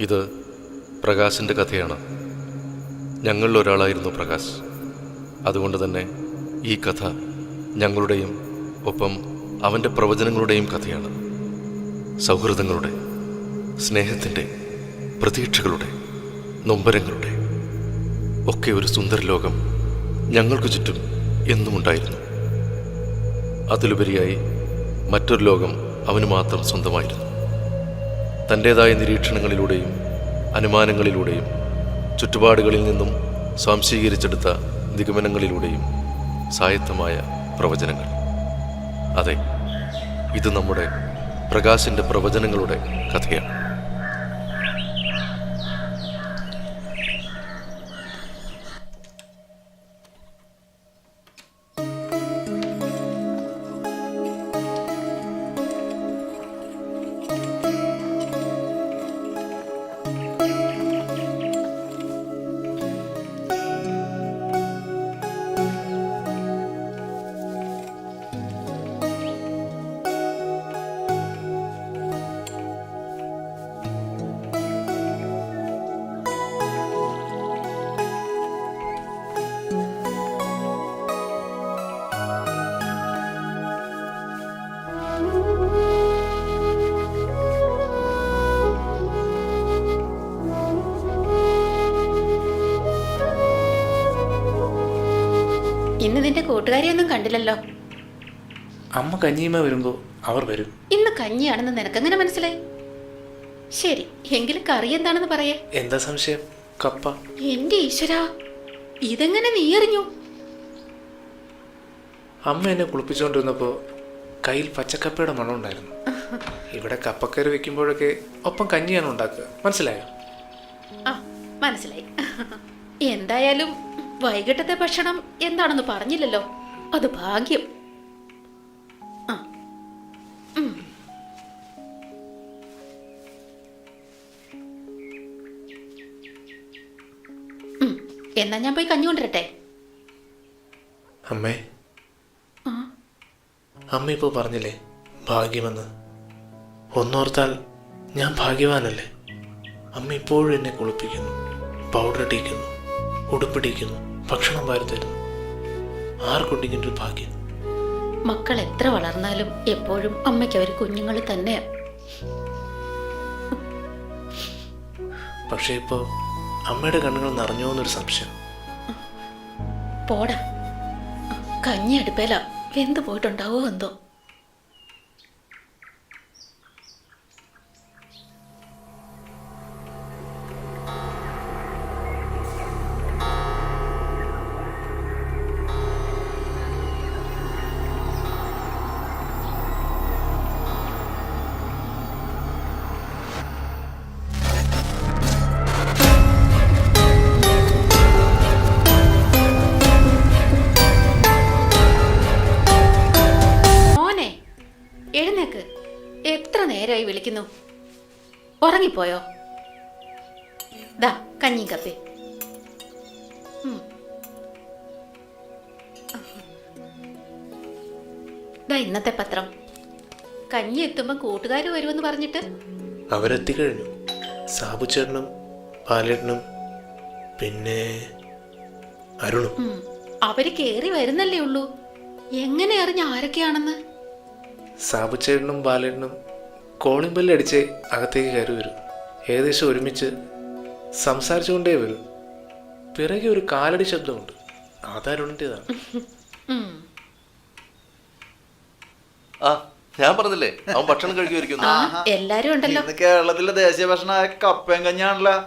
ഇത് പ്രകാശിൻ്റെ കഥയാണ്. ഞങ്ങളിൽ ഒരാളായിരുന്നു പ്രകാശ്. അതുകൊണ്ട് തന്നെ ഈ കഥ ഞങ്ങളുടെയും ഒപ്പം അവൻ്റെ പ്രവചനങ്ങളുടെയും കഥയാണ്. സൗഹൃദങ്ങളുടെ, സ്നേഹത്തിൻ്റെ, പ്രതീക്ഷകളുടെ, നൊമ്പരങ്ങളുടെ ഒക്കെ ഒരു സുന്ദര ലോകം ഞങ്ങൾക്ക് ചുറ്റും എന്നും ഉണ്ടായിരുന്നു. അതിലുപരിയായി മറ്റൊരു ലോകം അവന് മാത്രം സ്വന്തമായിരുന്നു. തൻ്റേതായ നിരീക്ഷണങ്ങളിലൂടെയും അനുമാനങ്ങളിലൂടെയും ചുറ്റുപാടുകളിൽ നിന്നും സ്വാംശീകരിച്ചെടുത്ത നിഗമനങ്ങളിലൂടെയും സ്വായത്തമായ പ്രവചനങ്ങൾ. അതെ, ഇത് നമ്മുടെ പ്രകാശിൻ്റെ പ്രവചനങ്ങളുടെ കഥയാണ്. ഇന്ന് നിന്റെ കൂട്ടുകാരിയൊന്നും കണ്ടില്ലല്ലോ. അമ്മ കഞ്ഞിയമ്മ വരുമ്പോ അവർ വരും. ഇന്ന് കഞ്ഞിയാണെന്ന് നിനക്കെങ്ങനെ മനസ്സിലായി? ശരി, എങ്കിലും കറി എന്താണെന്ന് പറയേ. എന്താ സംശയം? കപ്പ. എന്റെ ഈശ്വരാ, ഇതെങ്ങനെ നീ അറിഞ്ഞു? അമ്മ എന്നെ കുളിപ്പിച്ചുകൊണ്ടിരുന്നപ്പോ കയ്യിൽ പച്ചക്കപ്പയുടെ മണം ഉണ്ടായിരുന്നു. ഇവിടെ കപ്പക്കറി വെക്കുമ്പോഴൊക്കെ ഒപ്പം കഞ്ഞിയാണ് ഉണ്ടാക്കുക. മനസ്സിലായോ? ആ, മനസ്സിലായി. എന്തായാലും വൈകിട്ടത്തെ ഭക്ഷണം എന്താണെന്ന് പറഞ്ഞില്ലല്ലോ. അത് ഭാഗ്യം. എന്നാ ഞാൻ പോയി കഞ്ഞി കൊണ്ടിരട്ടെ. അമ്മേ, അമ്മ ഇപ്പോ പറഞ്ഞില്ലേ ഭാഗ്യമെന്ന്. ഒന്നോർത്താൽ ഞാൻ ഭാഗ്യവാനല്ലേ. അമ്മ ഇപ്പോഴും എന്നെ കുളിപ്പിക്കുന്നു, പൗഡർ ഇടിക്കുന്നു, ഉടുപ്പിടിക്കുന്നു, ഭക്ഷണം വാരിത്തരുന്നു. ആർക്കുണ്ടെങ്കിലൊരു ഭാഗ്യം. മക്കൾ എത്ര വളർന്നാലും എപ്പോഴും അമ്മയ്ക്ക് അവർ കുഞ്ഞുങ്ങൾ തന്നെയാ. പക്ഷെ ഇപ്പോ അമ്മയുടെ കണ്ണുകൾ നിറഞ്ഞോ എന്നൊരു സംശയം. പോടാ, കഞ്ഞി അടുപ്പേല വെന്ത് പോയിട്ടുണ്ടാവോ എന്തോ. എഴുന്നേക്ക്, എത്ര നേരമായി വിളിക്കുന്നു. ഉറങ്ങിപ്പോയോ? ദാ കഞ്ഞി കപ്പി. ദാ ഇന്നത്തെ പത്രം. കഞ്ഞി എത്തുമ്പോ കൂട്ടുകാർ വരുമെന്ന് പറഞ്ഞിട്ട് അവരെത്തിക്കഴിഞ്ഞു. സാബുച്ചേട്ടനും പാലേട്ടനും പിന്നെ അരുണും. അവര് കേറി വരുന്നല്ലേ ഉള്ളൂ. എങ്ങനെ അറിഞ്ഞ ആരൊക്കെയാണെന്ന്? സാബുച്ചേട്ടനും ബാലേട്ടനും കോളിംഗ് ബെല്ലടിച്ച് അകത്തേക്ക് കയറി വരും. ഏകദേശം ഒരുമിച്ച് സംസാരിച്ചുകൊണ്ടേ വരും. പിറകെ ഒരു കാലടി ശബ്ദമുണ്ട്. അതരുണിൻ്റെതാണ്. ഞാൻ പറഞ്ഞില്ലേ, അവൻ ഭക്ഷണം കഴിക്കുമായിരിക്കും. എല്ലാരും ഉണ്ടല്ലോ. കേരളത്തിലെ ദേശീയ ഭക്ഷണമായ കപ്പയും കഞ്ഞാണല്ലോ.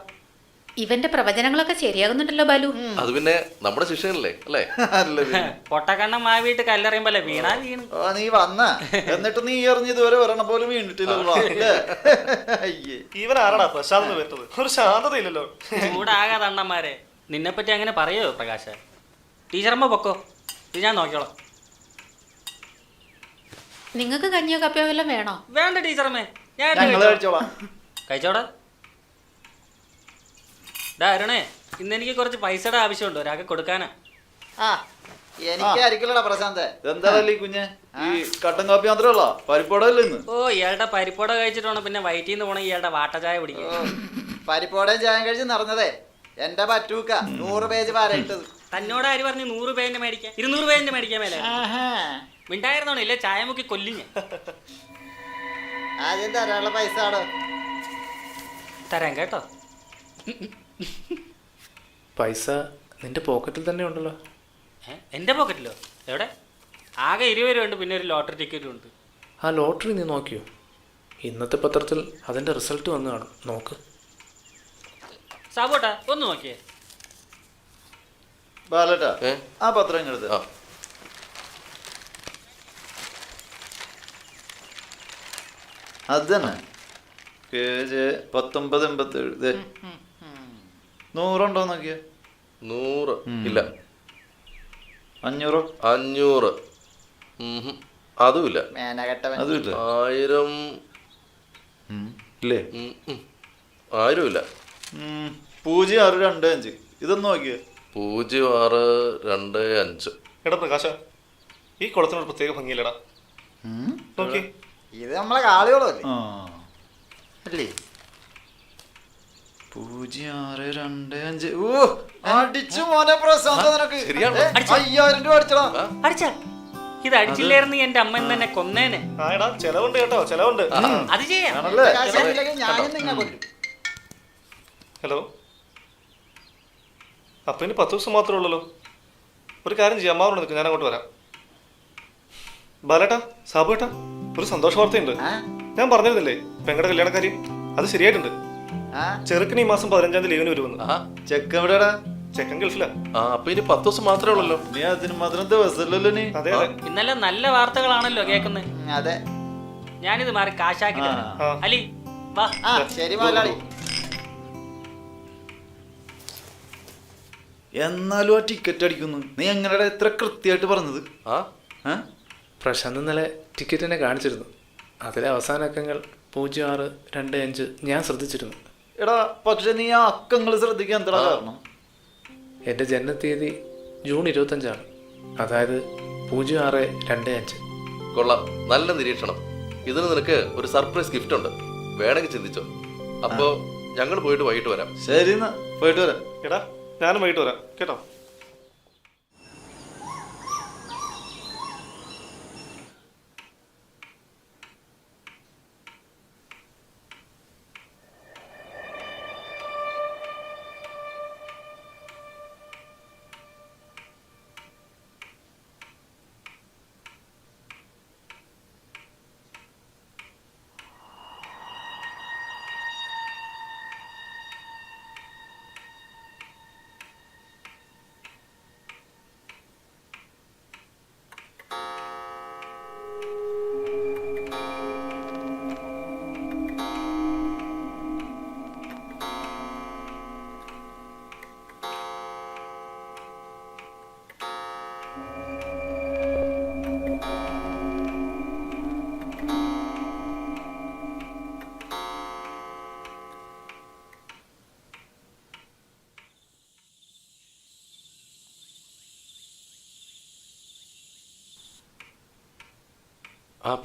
ഇവന്റെ പ്രവചനങ്ങളൊക്കെ ശരിയാകുന്നുണ്ടല്ലോ ബാലു. അത് പിന്നെ നമ്മുടെ ശിക്ഷയല്ലേ അല്ലേ? പൊട്ടക്കണ്ണ മാവിട്ട് കല്ലെറിയുമ്പല്ലേ വീണാ വീണു. നീ വന്ന എന്നിട്ട് നീ എറിഞ്ഞ് ഇതുവരെ ഒരെണ്ണം പോലും വീണിട്ടില്ലല്ലോ. ഇവനാരടാ പ്രശാന്ത് വരുന്നത്? ഒരു ശാന്തതയില്ലല്ലോ. ചൂടാകാതെ അണ്ണന്മാരെ, നിന്നെപ്പറ്റി അങ്ങനെ പറയോ പ്രകാശ? ടീച്ചറമ്മ പൊക്കോ, ഇത് ഞാൻ നോക്കിയോളാം. നിങ്ങക്ക് കഞ്ഞിയോ കപ്പയോ വല്ലതും വേണോ? വേണ്ട ടീച്ചറമ്മേ, ഞാൻ കഴിച്ചോളാം. കഴിച്ചോടാ. അരുണേ, ഇന്ന് എനിക്ക് കുറച്ച് പൈസയുടെ ആവശ്യമുണ്ട്, ഒരാൾക്ക് കൊടുക്കാനാ. എനിക്കായിരിക്കലടാ പ്രശാന്ത്. എന്താ കുഞ്ഞെ, ഈ കട്ടൻ കാപ്പി മാത്രമല്ല പരിപ്പോടല്ലേ ഇന്ന്? ഓ, ഇയാളുടെ പരിപ്പോട കഴിച്ചിട്ടാണ് പിന്നെ വയറ്റിൽ നിന്ന് പോണ ഇയാളുടെ വാട്ട ചായ പിടിക്കും. പരിപ്പോടെ ചായം കഴിച്ച് നടന്നതേ എന്റെ പറ്റൂക്ക 100 പേജ് വരയിട്ടത്. തന്നോട് ആര് പറഞ്ഞു 100 പേജിന്റെ മേടിക്കാൻ 200 പേജിന്റെ മേടിക്കാൻ മേലെ മിണ്ടായിരുന്നോ ഇല്ലേ ചായ മുക്കി കൊല്ലിഞ്ഞ് ആദ്യം തരാനുള്ള പൈസ ആടോ. തരാം കേട്ടോ. പൈസ നിന്റെ പോക്കറ്റിൽ തന്നെ ഉണ്ടല്ലോ. എൻ്റെ പോക്കറ്റിലോ? എവിടെ? ആകെ 20 രൂപ ഉണ്ട്, പിന്നെ ഒരു ലോട്ടറി ടിക്കറ്റും ഉണ്ട്. ആ ലോട്ടറി നീ നോക്കിയോ? ഇന്നത്തെ പത്രത്തിൽ അതിൻ്റെ റിസൾട്ട് വന്നു കാണും, നോക്ക്. സാബോട്ടാ ഒന്ന് നോക്കിയേ. ബാലട്ടാ ആ പത്രം ഇങ്ങെടുത്ത്. ആ അത് തന്നെ KJ 1987. 100 ഉണ്ടോ നോക്കിയ? 100 ഇല്ല. 500 500 അതുമില്ല. അതും ഇല്ല. 1000 ഇല്ലേ? 1000 ഇല്ല. 0625 ഇതൊന്നും നോക്കിയ? 0625. എടാ പ്രകാശ, ഈ കുളത്തിനൊരു പ്രത്യേക ഭംഗിയില്ലടാ. നോക്കി, ഇത് നമ്മളെ കാളികളല്ലേ അല്ലേ? 0625. ഓ അടിച്ചു മോനെ പ്രശാന്ത, നിനക്ക് ശരിയാണോ? 5000 രൂപ അടിച്ചടാ. അടിച്ചാ ഇത് അടിച്ചില്ലായിരുന്നു എന്റെ അമ്മ തന്നെ കൊന്നേനെ. ആ എടാ ചെലവുണ്ട് കേട്ടോ, ചെലവുണ്ട്. അത് ചെയ്യാം. ആണല്ലേ? ഞാനും നിന്നെ കൊല്ലും. ഹലോ, അപ്പൊ ഇനി 10 ദിവസം മാത്രമേ ഉള്ളല്ലോ. ഒരു കാര്യം ചെയ്യാം, അമ്മാവോട് നിൽക്കും, ഞാൻ അങ്ങോട്ട് വരാം. ബാലേട്ടാ, സാബുവേട്ടാ, ഒരു സന്തോഷ വാർത്തയുണ്ട്. ഞാൻ പറഞ്ഞിരുന്നില്ലേ പെങ്ങളുടെ കല്യാണക്കാര്യം? അത് ശരിയായിട്ടുണ്ട്. ചെറുക്കിന് ഈ മാസം 15-ാം തീയതി ലീവിന് വരുമെന്ന്. ചെക്കൻ എവിടെടാ? ചെക്കൻ ഗൾഫിലാ. അപ്പൊ ഇനി 10 ദിവസം മാത്രമേ ഉള്ളല്ലോ. നീ അതിന് മാത്രം ദിവസമല്ലല്ലോ നീ. അതെ അതെ. ഇന്നലെ നല്ല വാർത്തകളാണല്ലോ കേൾക്കുന്നത്. അതെ. ഞാനിത് മാറി കാശാക്കി തരാം. അലി വാ. ശരി മുതലാളി. എന്നാലും ആ ടിക്കറ്റ് അടിക്കുന്നു. നീ എങ്ങനെയാ ഇത്ര കൃത്യമായിട്ട് പറഞ്ഞത്? പ്രശാന്ത് ഇന്നലെ ടിക്കറ്റ് തന്നെ കാണിച്ചിരുന്നു. അതിലെ അവസാന അക്കങ്ങൾ 0625 ഞാൻ ശ്രദ്ധിച്ചിരുന്നു. എടാ പക്ഷെ നീ ആ അക്കങ്ങൾ ശ്രദ്ധിക്കാൻ എന്താ കാരണം? എൻ്റെ ജനനത്തീയതി ജൂൺ 25 അതായത് 0625. കൊള്ളാം, നല്ല നിരീക്ഷണം. ഇതിന് നിനക്ക് ഒരു സർപ്രൈസ് ഗിഫ്റ്റ് ഉണ്ട്, വേണമെങ്കിൽ ചിന്തിച്ചോ. അപ്പോ ഞങ്ങൾ പോയിട്ട് വൈകിട്ട് വരാം. ശരി എന്നാ പോയിട്ട് വരാം. എടാ ഞാനും വൈകിട്ട് വരാം കേട്ടോ.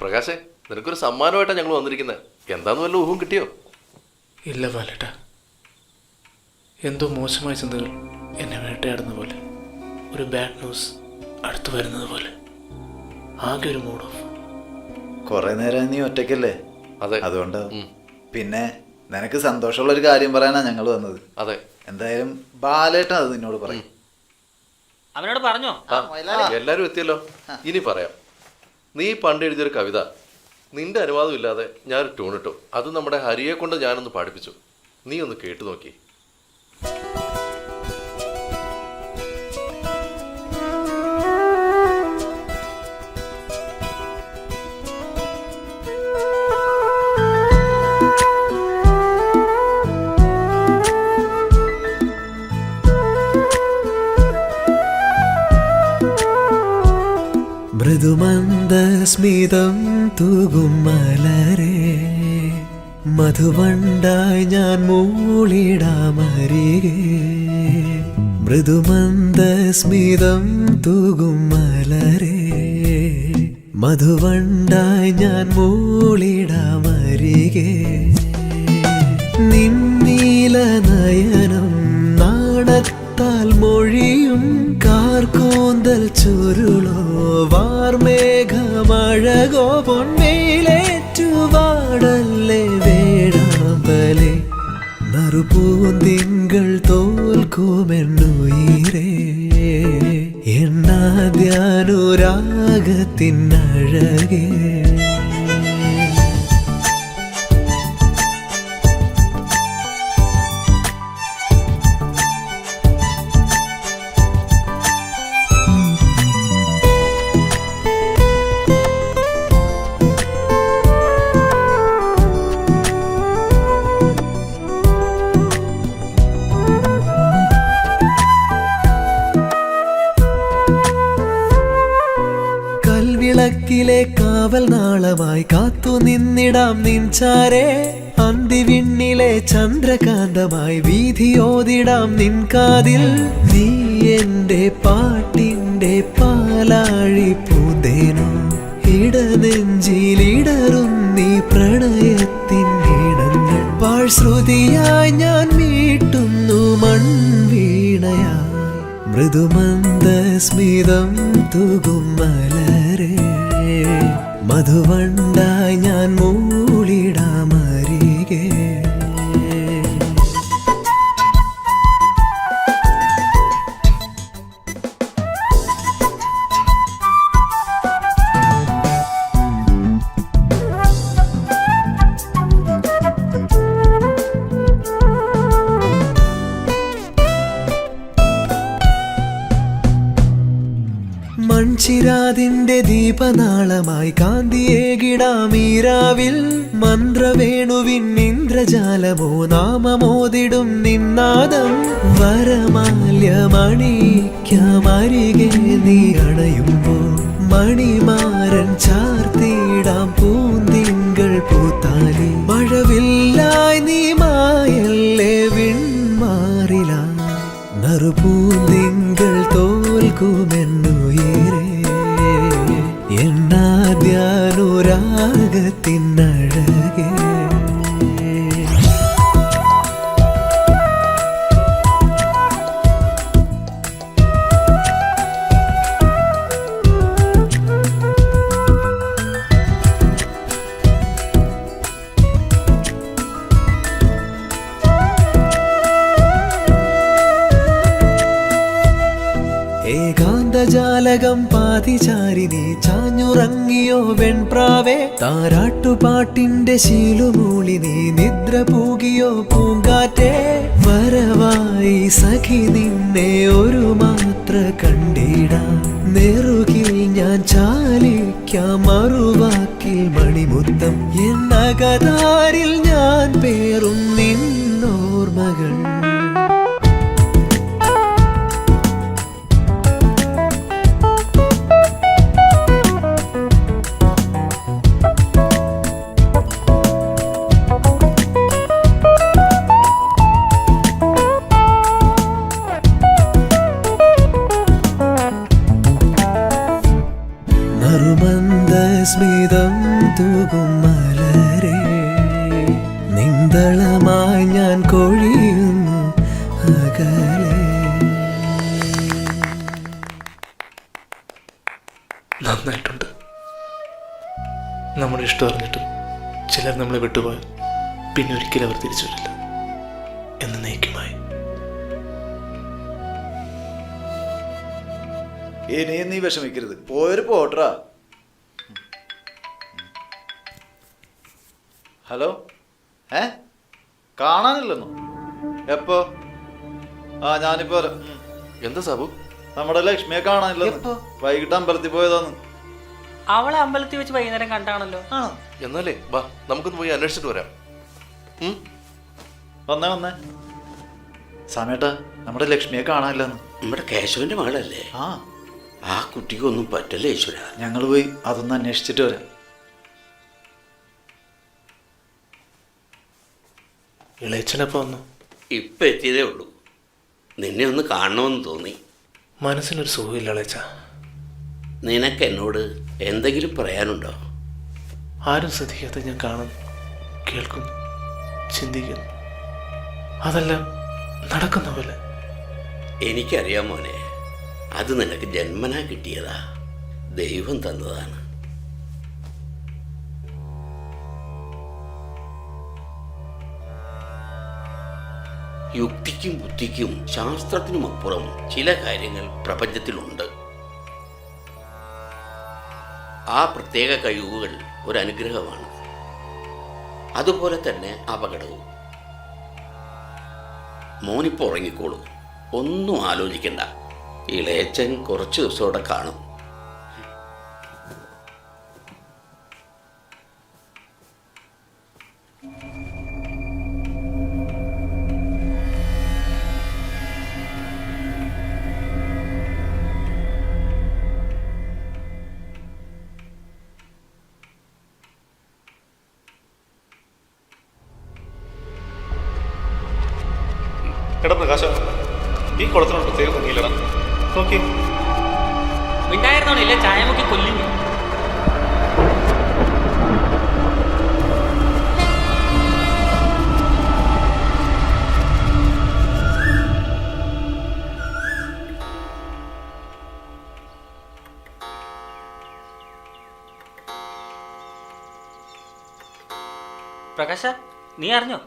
പ്രകാശേ, നിനക്കൊരു സമ്മാനമായിട്ടാണ് ഞങ്ങൾ വന്നിരിക്കുന്നത്. എന്താന്ന് വല്ല ഊഹം കിട്ടിയോ? ഇല്ല ബാലേട്ടാ, എന്തോ മോശമായ ചിന്തകൾ എന്നെ വേട്ടയാടുന്ന പോലെ, ഒരു ബാഡ് ന്യൂസ് അടുത്ത് വരുന്നത് പോലെ, ആകെ ഒരു മൂഡ് ഓഫ്. കൊറേ നേരം നീ ഒറ്റയ്ക്കല്ലേ? അതെ. അതുകൊണ്ട് പിന്നെ നിനക്ക് സന്തോഷമുള്ള ഒരു കാര്യം പറയാനാ ഞങ്ങൾ വന്നത്. അതെ. എന്തായാലും ബാലേട്ടൻ അത് നിന്നോട് പറയും. അവനോട് പറഞ്ഞോ? എല്ലാരും എത്തിയല്ലോ, ഇനി പറയാം. നീ പണ്ട് എഴുതിയൊരു കവിത നിന്റെ അനുവാദം ഇല്ലാതെ ഞാനൊരു ട്യൂണിട്ടു. അത് നമ്മുടെ ഹരിയെ കൊണ്ട് ഞാനൊന്ന് പാടിപ്പിച്ചു. നീ ഒന്ന് കേട്ടു നോക്കി. മൃദുമന്ദസ്മിതം തൂകും മലരേ, മധുവണ്ടായി ഞാൻ മൂളിടാമരികെ. മൃദുമന്ദസ്മിതം തൂകും മലരേ, മധുവണ്ടായി ഞാൻ മൂളിടാമരികെ. നിന്നീല നറുപൂന്തിങ്കൾ തോൽക്കുമെന്നുയിരേ എന്നാദ്യാനുരാഗത്തിനഴകേ വിളക്കിലെ കാവൽ നാളമായി കാത്തു നിന്നിടാം നിൻചാരേ അന്തിവിണ്ണിലെ ചന്ദ്രകാന്തമായി വീതിയോതിടാം നിൻകാതിൽ നീ എന്റെ പാട്ടിന്റെ പാലാഴി പൂന്തേനോ ഇടനെഞ്ചിലിടറും നീ പ്രണയത്തിൻ ഈണങ്ങൾ പാഴ്ശ്രുതിയായി ഞാൻ മീട്ടുന്നു മൺവീണയായി മൃദുമന്ദസ്മിതം തൂകും മലരേ മധുവണ്ടായി ഞാൻ മൂളിടാമരികെ മൺചിരാതിന്റെ ദീപനാളമായി കാന്തിയേകിടാമീരാവിൽ മന്ത്രവേണുവിൻ ഇന്ദ്രജാലമോ നാമമോതിടും നിന്നാദം വരമാല്യമണിക്കാമരികെ നീ അണയുമ്പോൾ മണിമാരൻ ചാർത്തിടാം പൂന്തിങ്കൾ പൂത്താലി മഴവില്ലായി നീ മായല്ലേ വിൺമാറിലായി നറുപൂന്തിങ്കൾ തോൽക്കുമെന്നുയിരേ എന്നാദ്യാനുരാഗത്തിനഴകേ ഏകാന്തജാലകം പാതിചാരിനി ചാഞ്ഞുറങ്ങിയോ വെൺപ്രാവേ താരാട്ടുപാട്ടിന്റെ ശീലുമൂളി നീ നിദ്ര പൂകിയോ പൂങ്കാറ്റേ വരവായി സഖി നിന്നെ ഒരു മാത്ര കണ്ടിടാം നെറുകിൽ ഞാൻ ചാലിക്കാം മറുവാക്കിൽ മണിമുത്തം എന്നകതാരിൽ ഞാൻ പേറും നിന്നോർമകൾ നറുമന്ദസ്മിതം തൂകും മലരേ നിന്തളമായി ഞാൻ കൊഴിയുന്നു അകലെ. നന്നായിട്ടുണ്ട്. നമ്മുടെ ഇഷ്ടം അറിഞ്ഞിട്ടും ചിലർ നമ്മളെ വിട്ടുപോയാൽ പിന്നെ ഒരിക്കലും അവർ തിരിച്ചു വരില്ല എന്ന് നയിക്കുമായി. ഇനിയും നീ വിഷമിക്കരുത്, പോയൊരു പോട്ടറാ. ഹലോ, കാണാനില്ലെന്നോ? എപ്പോ? ആ ഞാനിപ്പോ വരാം. എന്താ സാബു? നമ്മുടെ ലക്ഷ്മിയെ കാണാനില്ലെന്ന്. വൈകിട്ട് അമ്പലത്തിൽ പോയതാന്ന്. അവളെ അമ്പലത്തിൽ വെച്ച് വൈകുന്നേരം കണ്ടാണല്ലോ. ആണോ? എന്നാലേ വാ, നമുക്കൊന്ന് പോയി അന്വേഷിച്ചിട്ട് വരാം. വന്നേ വന്നേ. സമയട്ടാ, നമ്മുടെ ലക്ഷ്മിയെ കാണാനില്ലെന്ന്. നമ്മുടെ കേശവന്റെ മകളല്ലേ? ആ കുട്ടിക്കൊന്നും പറ്റല്ലേ ഈശ്വര. ഞങ്ങൾ പോയി അതൊന്ന് അന്വേഷിച്ചിട്ട് വരാം. ഇളയച്ചനപ്പോൾ വന്നു. ഇപ്പം എത്തിയതേ ഉള്ളൂ. നിന്നെ ഒന്ന് കാണണമെന്ന് തോന്നി. മനസ്സിനൊരു സുഖമില്ല ഇളയച്ച. നിനക്ക് എന്നോട് എന്തെങ്കിലും പറയാനുണ്ടോ? ആരും ശ്രദ്ധിക്കാത്ത ഞാൻ കാണുന്നു, കേൾക്കുന്നു, ചിന്തിക്കുന്നു. അതെല്ലാം നടക്കുന്ന പോലെ. എനിക്കറിയാം മോനെ, അത് നിനക്ക് ജന്മനാ കിട്ടിയതാ, ദൈവം തന്നതാണ്. യുക്തിക്കും ബുദ്ധിക്കും ശാസ്ത്രത്തിനുമപ്പുറം ചില കാര്യങ്ങൾ പ്രപഞ്ചത്തിലുണ്ട്. ആ പ്രത്യേക കഴിവുകൾ ഒരു അനുഗ്രഹമാണ്, അതുപോലെ തന്നെ അപകടവും. മോനിപ്പോൾ ഉറങ്ങിക്കോളൂ, ഒന്നും ആലോചിക്കണ്ട. ഇളയച്ചൻ കുറച്ച് ദിവസത്തോടെ കാണും. എടാ പ്രകാശ, ഈ കുളത്തിനോട് പ്രത്യേക ഭംഗിയില്ലടാ. നോക്കി. മിണ്ടായിരുന്നോണില്ലേ, ചായ മുക്കി കൊല്ലിഞ്ഞു. പ്രകാശ, നീ അറിഞ്ഞോ?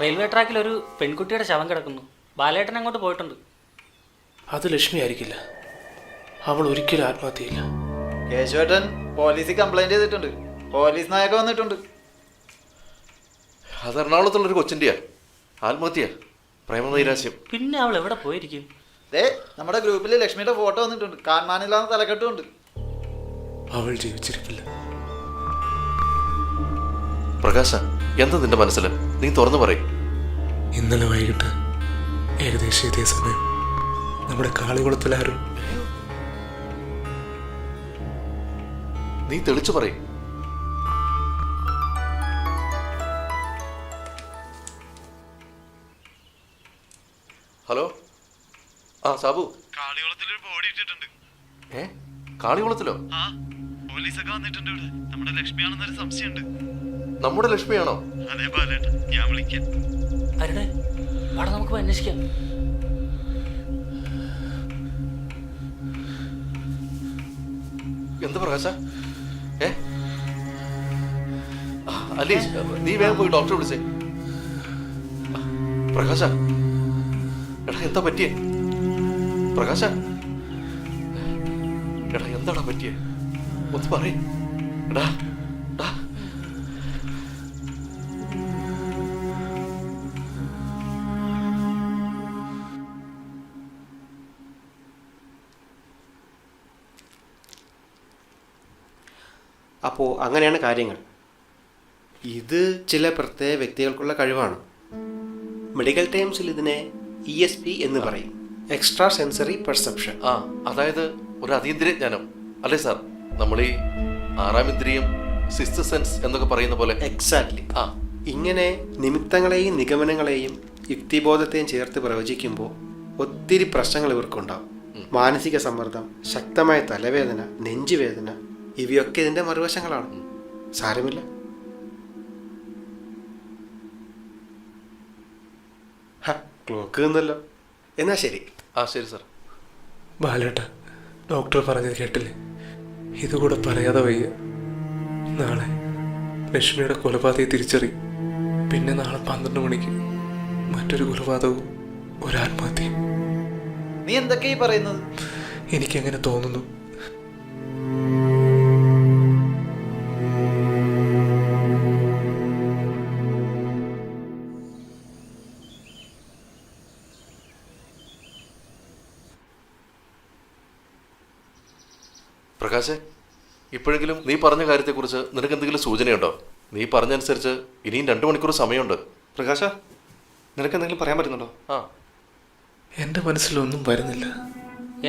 റെയിൽവേ ട്രാക്കിൽ ഒരു പെൺകുട്ടിയുടെ ശവം കിടക്കുന്നു. ബാലേട്ടൻ അങ്ങോട്ട് പോയിട്ടുണ്ട്. അത് ലക്ഷ്മി ആയിരിക്കില്ല. അവൾ ഒരിക്കലും ആത്മഹത്യയില്ല. കേശവേട്ടൻ പോലീസിൽ കംപ്ലൈന്റ് ചെയ്തിട്ടുണ്ട്. പോലീസ് നായൊക്കെ വന്നിട്ടുണ്ട്. അത് എറണാകുളത്തുള്ളൊരു കൊച്ചിൻ്റെയാ ആത്മഹത്യ, പ്രേമനൈരാശ്യം. പിന്നെ അവൾ എവിടെ പോയിരിക്കും? ദേ നമ്മുടെ ഗ്രൂപ്പിൽ ലക്ഷ്മിയുടെ ഫോട്ടോ വന്നിട്ടുണ്ട്. കാണാനില്ലാന്ന് തലക്കെട്ടുമുണ്ട്. അവൾ ജീവിച്ചിരിക്കില്ല. പ്രകാശ, എന്താ നിന്റെ മനസ്സിൽ? നീ തുറന്നു പറയും. ഇന്നലെ വൈകിട്ട് ഏകദേശം ഇതേ സമയം നമ്മുടെ കാളികുളത്തിലാരും. നീ തെളിച്ചു പറയും. ഹലോ, ആ സാബു. കാളികുളത്തിലൊരു ബോഡി ഇട്ടിട്ടുണ്ട്. കാളികുളത്തിലോ? പോലീസൊക്കെ വന്നിട്ടുണ്ട് ഇവിടെ. നമ്മുടെ ലക്ഷ്മിയാണെന്നൊരു സംശയമുണ്ട്. നമ്മുടെ ലക്ഷ്മിയാണോ? അതേ ബാലേട്ട, ഞാൻ വിളിക്കാം. അരുടെ അവിടെ നമുക്ക് പോയി അന്വേഷിക്കാം. എന്ത് പ്രകാശ? അല്ലേ, നീ വേഗം പോയി ഡോക്ടറെ വിളിച്ചേ. പ്രകാശ, എടാ എന്താ പറ്റിയേ? പ്രകാശ, എടാ എന്താടാ പറ്റിയേ? ഒന്ന് പറയേ. എടാ എടാ അപ്പോൾ അങ്ങനെയാണ് കാര്യങ്ങൾ. ഇത് ചില പ്രത്യേക വ്യക്തികൾക്കുള്ള കഴിവാണ്. മെഡിക്കൽ ടേംസിൽ ഇതിനെ ESP എന്ന് പറയും, എക്സ്ട്രാ സെൻസറി പെർസെപ്ഷൻ. അതായത് ഒരു അതീന്ദ്രിയ ജ്ഞാനം അല്ലേ സാർ? നമ്മൾ ഈ ആറാം ഇന്ദ്രിയം, സിക്സ്ത് സെൻസ് എന്നൊക്കെ പറയുന്ന പോലെ. എക്സാക്ട്ലി. ഇങ്ങനെ നിമിത്തങ്ങളെയും നിഗമനങ്ങളെയും യുക്തിബോധത്തെയും ചേർത്ത് പ്രവചിക്കുമ്പോൾ ഒത്തിരി പ്രശ്നങ്ങൾ ഇവർക്കുണ്ടാവും. മാനസിക സമ്മർദ്ദം, ശക്തമായ തലവേദന, നെഞ്ചുവേദന, ഇവയൊക്കെ ഇതിൻ്റെ മറുവശങ്ങളാണ്. സാരമില്ല. ക്ലോക്ക് നിന്നല്ലോ. എന്നാ ശരി. ശരി സാർ. ബാലേട്ട, ഡോക്ടർ പറഞ്ഞത് കേട്ടില്ലേ? ഇതുകൂടെ പറയാതെ വയ്യ. നാളെ ലക്ഷ്മിയുടെ കൊലപാതകയെ തിരിച്ചറിയും. പിന്നെ നാളെ 12 മണിക്ക് മറ്റൊരു കൊലപാതകവും ഒരാത്മഹത്യയും. നീ എന്തൊക്കെയാ പറയുന്നത്? എനിക്കെങ്ങനെ തോന്നുന്നു. പ്രകാശേ, ഇപ്പോഴെങ്കിലും നീ പറഞ്ഞ കാര്യത്തെക്കുറിച്ച് നിനക്ക് എന്തെങ്കിലും സൂചനയുണ്ടോ? നീ പറഞ്ഞനുസരിച്ച് ഇനിയും 2 മണിക്കൂർ സമയമുണ്ട്. പ്രകാശ, നിനക്ക് എന്തെങ്കിലും പറയാൻ പറ്റുന്നുണ്ടോ? എൻ്റെ മനസ്സിലൊന്നും വരുന്നില്ല.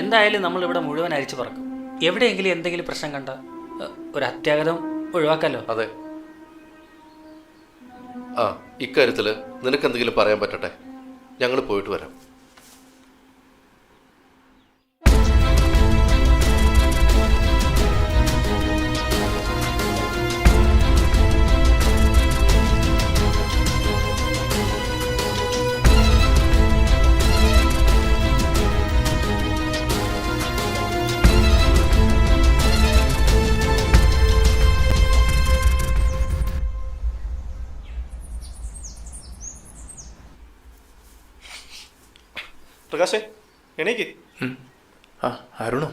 എന്തായാലും നമ്മളിവിടെ മുഴുവൻ അരിച്ചു പറക്കും. എവിടെയെങ്കിലും എന്തെങ്കിലും പ്രശ്നം കണ്ട ഒരു അത്യാഘാതം ഒഴിവാക്കാമല്ലോ. അതെ. ഇക്കാര്യത്തിൽ നിനക്ക് എന്തെങ്കിലും പറയാൻ പറ്റട്ടെ? ഞങ്ങൾ പോയിട്ട് വരാം. പ്രകാശേ എണീക്ക്. ആ അരുണോ?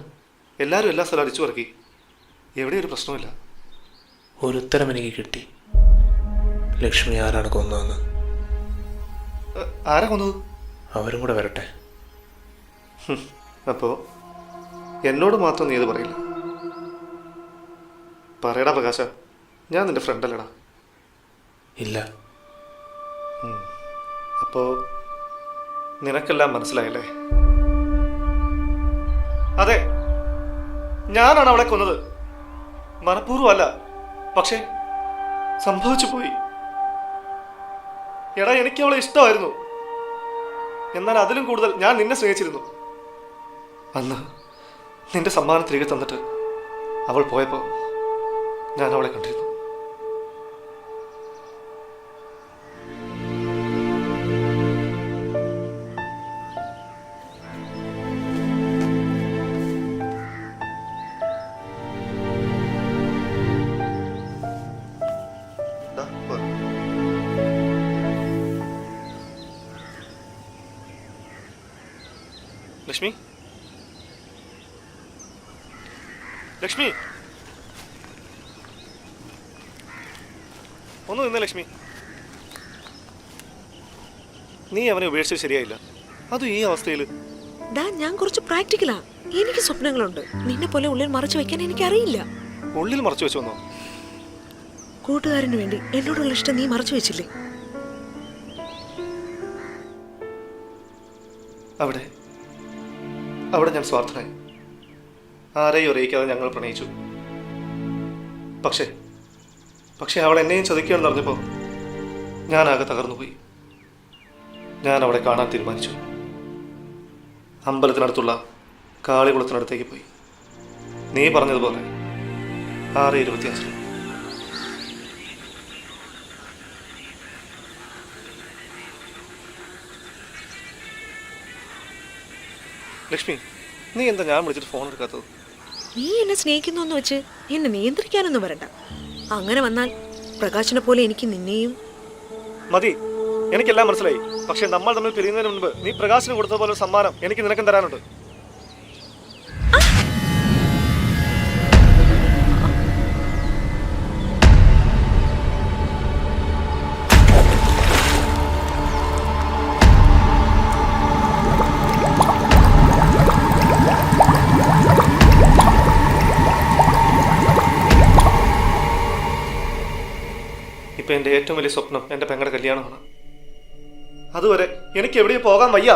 എല്ലാവരും എല്ലാ സ്ഥലവും അടിച്ചു പറക്കി. എവിടെ ഒരു പ്രശ്നമില്ല. ഒരു ഉത്തരം എനിക്ക് കിട്ടി. ലക്ഷ്മി ആരാണ് കൊന്നതെന്ന്. ആരാ കൊന്നത്? അവരും കൂടെ വരട്ടെ. അപ്പോൾ എന്നോട് മാത്രം നീ അത് പറയില്ല. പറയടാ പ്രകാശ, ഞാൻ നിന്റെ ഫ്രണ്ട് അല്ലടാ. ഇല്ല. അപ്പോൾ നിനക്കെല്ലാം മനസ്സിലായല്ലേ? അതെ, ഞാനാണ് അവളെ കൊന്നത്. മനഃപൂർവ്വം അല്ല, പക്ഷേ സംഭവിച്ചു പോയി. എടാ, എനിക്ക് അവളെ ഇഷ്ടമായിരുന്നു. എന്നാൽ അതിലും കൂടുതൽ ഞാൻ നിന്നെ സ്നേഹിച്ചിരുന്നു. അന്ന് നിന്റെ സമ്മാനം തിരികെ തന്നിട്ട് അവൾ പോയപ്പോൾ ഞാൻ അവളെ കണ്ടിരുന്നു. ലക്ഷ്മി, ലക്ഷ്മി, ഒന്ന് നിന്നേ ലക്ഷ്മി. നീ അവനെ ഉപേക്ഷിച്ചത് ശരിയായില്ല, അതും ഈ അവസ്ഥയിൽ. ഞാൻ കുറച്ച് പ്രാക്ടിക്കലാ. എനിക്ക് സ്വപ്നങ്ങളുണ്ട്. നിന്നെ പോലെ ഉള്ളിൽ മറച്ചു വെക്കാൻ എനിക്കറിയില്ല. ഉള്ളിൽ മറച്ചു വെച്ചു വന്നോ? കൂട്ടുകാരന് വേണ്ടി എന്നോടുള്ള ഇഷ്ടം നീ മറച്ചു വെച്ചില്ലേ? അവിടെ അവിടെ ഞാൻ സ്വാർത്ഥനായി. ആരെയും അറിയിക്കാതെ ഞങ്ങൾ പ്രണയിച്ചു. പക്ഷേ അവൾ എന്നെയും ചതിക്കുകയാണെന്ന് അറിഞ്ഞപ്പോൾ ഞാനാകെ തകർന്നുപോയി. ഞാൻ അവളെ കാണാൻ തീരുമാനിച്ചു. അമ്പലത്തിനടുത്തുള്ള കാളികുളത്തിനടുത്തേക്ക് പോയി. നീ പറഞ്ഞതുപോലെ 6:25. ലക്ഷ്മി, നീ എന്താ ഞാൻ വിളിച്ചിട്ട് ഫോൺ എടുക്കാത്തത്? നീ എന്നെ സ്നേഹിക്കുന്നു എന്ന് വെച്ച് എന്നെ നിയന്ത്രിക്കാനൊന്നും വരണ്ട. അങ്ങനെ വന്നാൽ പ്രകാശിനെ പോലെ എനിക്ക് നിന്നെയും. മതി, എനിക്കെല്ലാം മനസ്സിലായി. പക്ഷെ നമ്മൾ തമ്മിൽ പിരിയുന്നതിന് മുൻപ് നീ പ്രകാശിന് കൊടുത്തതുപോലെ ഒരു സമ്മാനം എനിക്ക് നിനക്കും തരാനുണ്ട്. ഇപ്പൊ എൻ്റെ ഏറ്റവും വലിയ സ്വപ്നം എൻ്റെ പെങ്ങളുടെ കല്യാണമാണ്. അതുവരെ എനിക്ക് എവിടെയും പോകാൻ വയ്യ.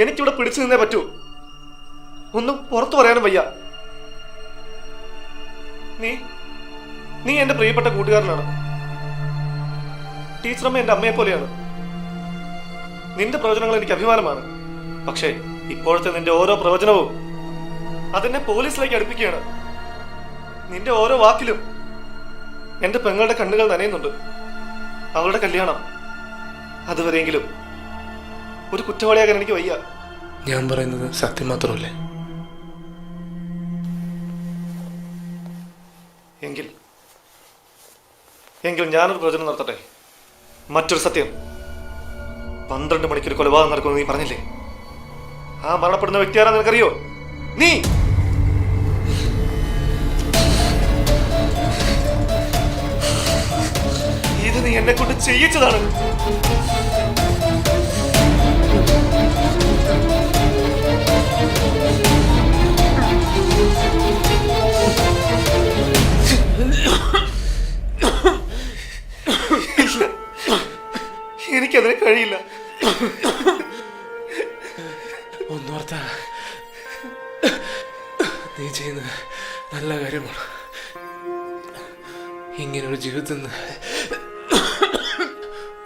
എനിക്കിവിടെ പിടിച്ചു നിന്നേ പറ്റൂ. ഒന്നും പുറത്തു പറയാനും വയ്യ. നീ എൻ്റെ പ്രിയപ്പെട്ട കൂട്ടുകാരനാണ്. ടീച്ചറമ്മ എൻ്റെ അമ്മയെ പോലെയാണ്. നിന്റെ പ്രവചനങ്ങൾ എനിക്ക് അഭിമാനമാണ്. പക്ഷേ ഇപ്പോഴത്തെ നിന്റെ ഓരോ പ്രവചനവും അതെന്നെ പോലീസിലേക്ക് അടുപ്പിക്കുകയാണ്. നിന്റെ ഓരോ വാക്കിലും എൻ്റെ പെങ്ങളുടെ കണ്ണുകൾ നനയുന്നുണ്ട്. അവളുടെ കല്യാണം, അതുവരെയെങ്കിലും ഒരു കുറ്റവാളിയാകാൻ എനിക്ക് വയ്യ. ഞാൻ പറയുന്നത് സത്യം മാത്രമല്ലേ? എങ്കിൽ ഞാനൊരു പ്രവചനം നടത്തട്ടെ. മറ്റൊരു സത്യം. 12 മണിക്കൊരു കൊലപാതകം നടക്കുമെന്ന് നീ പറഞ്ഞില്ലേ? ആ മരണപ്പെടുന്ന വ്യക്തി ആരാ നിനക്കറിയോ? നീ. ഇത് നീ എന്നെ കൊണ്ട് ചെയ്യിച്ചതാണ്. എനിക്കതിന് കഴിയില്ല. ഒന്നോർത്ത നീ ചെയ്യുന്നത് നല്ല കാര്യമാണ്. ഇങ്ങനൊരു ജീവിതത്തിൽ നിന്ന്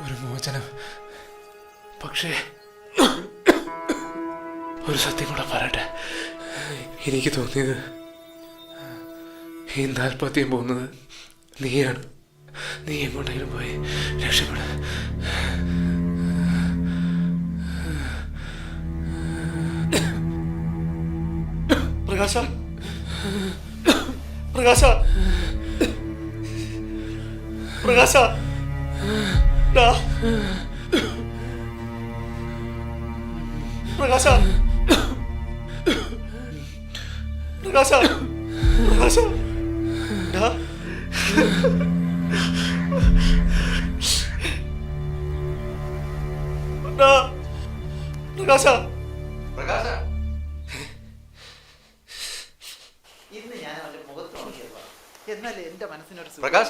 ഒരു മോചനം. പക്ഷേ ഒരു സത്യം കൂടെ പറയട്ടെ. എനിക്ക് തോന്നിയത് ഈ 40 പോകുന്നത് നീയാണ്. നീ എങ്ങോട്ടെങ്കിലും പോയി രക്ഷപ്പെട. പ്രകാശ, പ്രകാശ, പ്രകാശ, പ്രകാശ പ്രകാശ പ്രകാശ ഡാ. ഡാ. പ്രകാശ പ്രകാശ ഇന്ന് ഞാൻ അവന്റെ മുഖത്ത് നോക്കിയപ്പോ എന്നാലേ എന്റെ മനസ്സിനൊരു സുഖം. പ്രകാശ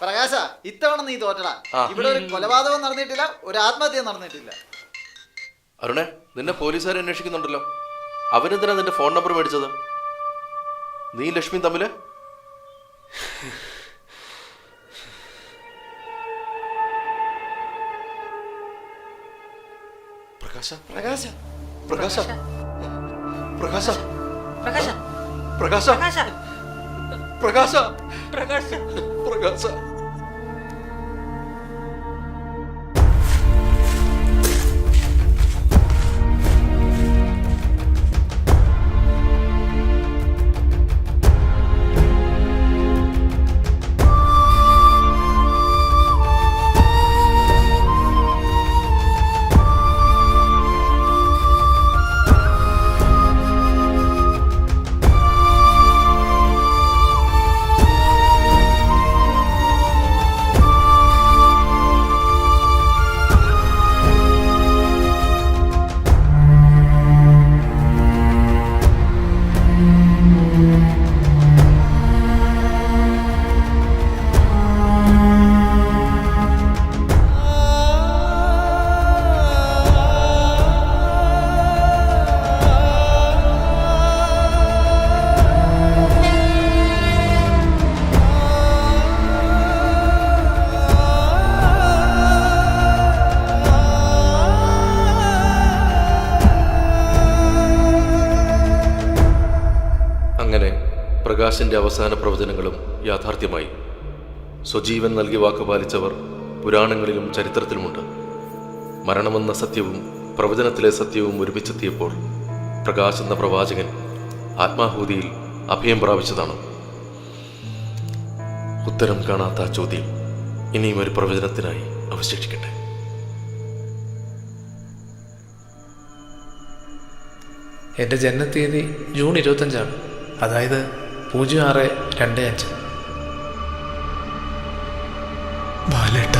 പ്രകാശ ഇത്തവണ നീ തോറ്റടാ. ഇവിടെ ഒരു കൊലപാതകം നടന്നിട്ടില്ല, ഒരു ആത്മഹത്യ നടന്നിട്ടില്ല. അരുണേ, നിന്നെ പോലീസുകാർ അന്വേഷിക്കുന്നുണ്ടല്ലോ. അവരെന്തിനാ നിന്റെ ഫോൺ നമ്പർ മേടിച്ചത്? നീ ലക്ഷ്മി തമ്മില്? പ്രകാശ പ്രകാശ പ്രകാശ പ്രകാശ പ്രകാശ പ്രകാശ പ്രകാശ പ്രകാശ പ്രകാശ പ്രകാശ പ്രകാശിന്റെ അവസാന പ്രവചനങ്ങളും യാഥാർത്ഥ്യമായി. സ്വജീവൻ നൽകി വാക്ക് പാലിച്ചവർ പുരാണങ്ങളിലും ചരിത്രത്തിലുമുണ്ട്. മരണമെന്ന സത്യവും പ്രവചനത്തിലെ സത്യവും ഒരുമിച്ചെത്തിയപ്പോൾ പ്രകാശ് എന്ന പ്രവാചകൻ ആത്മാഹൂതിയിൽ അഭയം പ്രാപിച്ചതാണ്. ഉത്തരം കാണാത്ത ആ ചോദ്യം ഇനിയും ഒരു പ്രവചനത്തിനായി അവശേഷിക്കട്ടെ. എൻ്റെ ജനനത്തീയതി ജൂൺ 25, അതായത് 06/25. ബാലേട്ട.